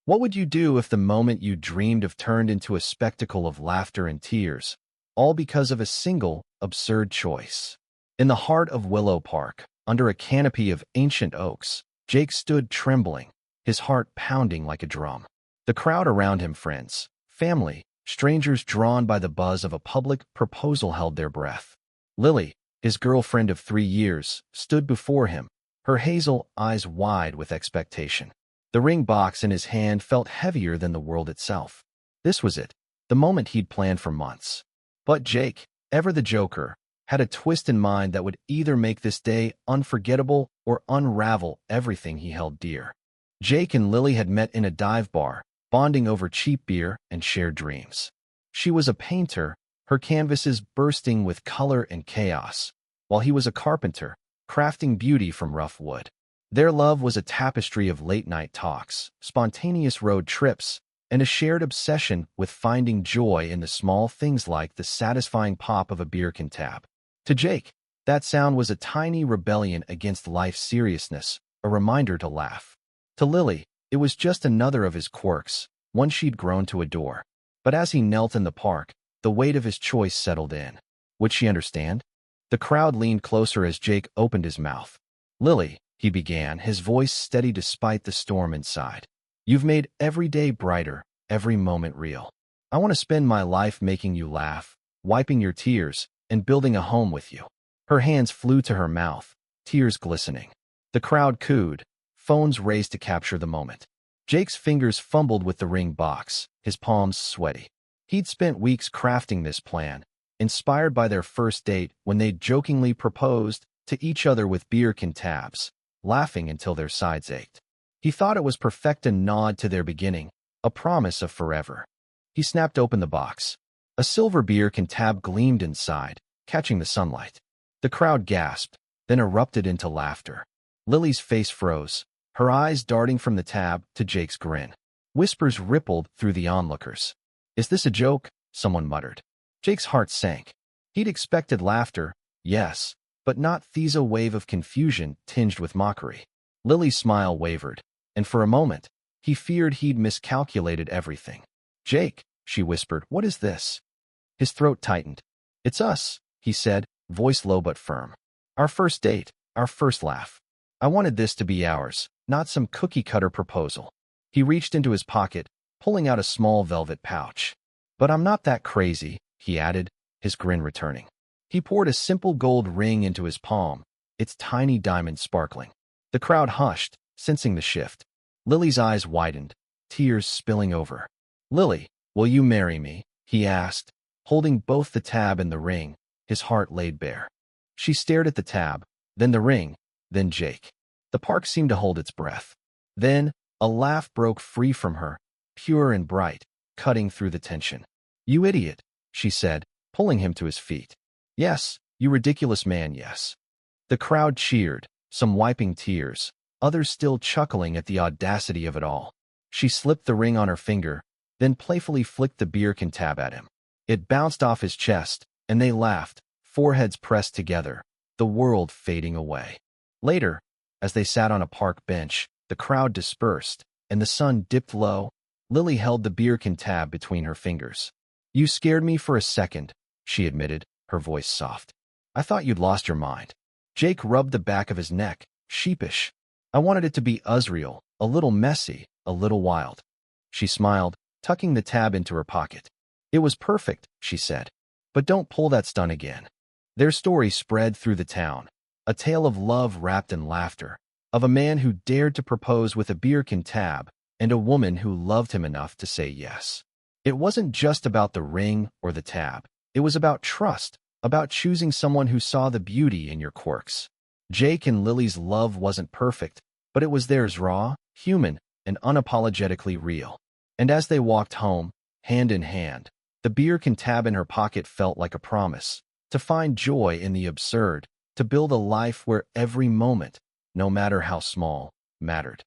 What would you do if the moment you dreamed of turned into a spectacle of laughter and tears, all because of a single, absurd choice? In the heart of Willow Park, under a canopy of ancient oaks, Jake stood trembling, his heart pounding like a drum. The crowd around him, friends, family, strangers drawn by the buzz of a public proposal, held their breath. Lily, his girlfriend of 3 years, stood before him, her hazel eyes wide with expectation. The ring box in his hand felt heavier than the world itself. This was it, the moment he'd planned for months. But Jake, ever the joker, had a twist in mind that would either make this day unforgettable or unravel everything he held dear. Jake and Lily had met in a dive bar, bonding over cheap beer and shared dreams. She was a painter, her canvases bursting with color and chaos, while he was a carpenter, crafting beauty from rough wood. Their love was a tapestry of late-night talks, spontaneous road trips, and a shared obsession with finding joy in the small things like the satisfying pop of a beer can tab. To Jake, that sound was a tiny rebellion against life's seriousness, a reminder to laugh. To Lily, it was just another of his quirks, one she'd grown to adore. But as he knelt in the park, the weight of his choice settled in. Would she understand? The crowd leaned closer as Jake opened his mouth. "Lily," he began, his voice steady despite the storm inside. "You've made every day brighter, every moment real. I want to spend my life making you laugh, wiping your tears, and building a home with you." Her hands flew to her mouth, tears glistening. The crowd cooed, phones raised to capture the moment. Jake's fingers fumbled with the ring box, his palms sweaty. He'd spent weeks crafting this plan, inspired by their first date when they'd jokingly proposed to each other with beer can tabs, laughing until their sides ached. He thought it was perfect, a nod to their beginning, a promise of forever. He snapped open the box. A silver beer can tab gleamed inside, catching the sunlight. The crowd gasped, then erupted into laughter. Lily's face froze, her eyes darting from the tab to Jake's grin. Whispers rippled through the onlookers. "Is this a joke?" someone muttered. Jake's heart sank. He'd expected laughter, yes, but not these, a wave of confusion tinged with mockery. Lily's smile wavered, and for a moment, he feared he'd miscalculated everything. "Jake," she whispered, "what is this?" His throat tightened. "It's us," he said, voice low but firm. "Our first date, our first laugh. I wanted this to be ours, not some cookie-cutter proposal." He reached into his pocket, pulling out a small velvet pouch. "But I'm not that crazy," he added, his grin returning. He poured a simple gold ring into his palm, its tiny diamond sparkling. The crowd hushed, sensing the shift. Lily's eyes widened, tears spilling over. "Lily, will you marry me?" he asked, holding both the tab and the ring, his heart laid bare. She stared at the tab, then the ring, then Jake. The park seemed to hold its breath. Then, a laugh broke free from her, pure and bright, cutting through the tension. "You idiot," she said, pulling him to his feet. "Yes, you ridiculous man, yes." The crowd cheered, some wiping tears, others still chuckling at the audacity of it all. She slipped the ring on her finger, then playfully flicked the beer can tab at him. It bounced off his chest, and they laughed, foreheads pressed together, the world fading away. Later, as they sat on a park bench, the crowd dispersed, and the sun dipped low. Lily held the beer can tab between her fingers. "You scared me for a second," she admitted, her voice soft. "I thought you'd lost your mind." Jake rubbed the back of his neck, sheepish. "I wanted it to be Uzreal, a little messy, a little wild." She smiled, tucking the tab into her pocket. "It was perfect," she said. "But don't pull that stunt again." Their story spread through the town, a tale of love wrapped in laughter, of a man who dared to propose with a beer can tab, and a woman who loved him enough to say yes. It wasn't just about the ring or the tab. It was about trust, about choosing someone who saw the beauty in your quirks. Jake and Lily's love wasn't perfect, but it was theirs, raw, human, and unapologetically real. And as they walked home, hand in hand, the beer can tab in her pocket felt like a promise, to find joy in the absurd, to build a life where every moment, no matter how small, mattered.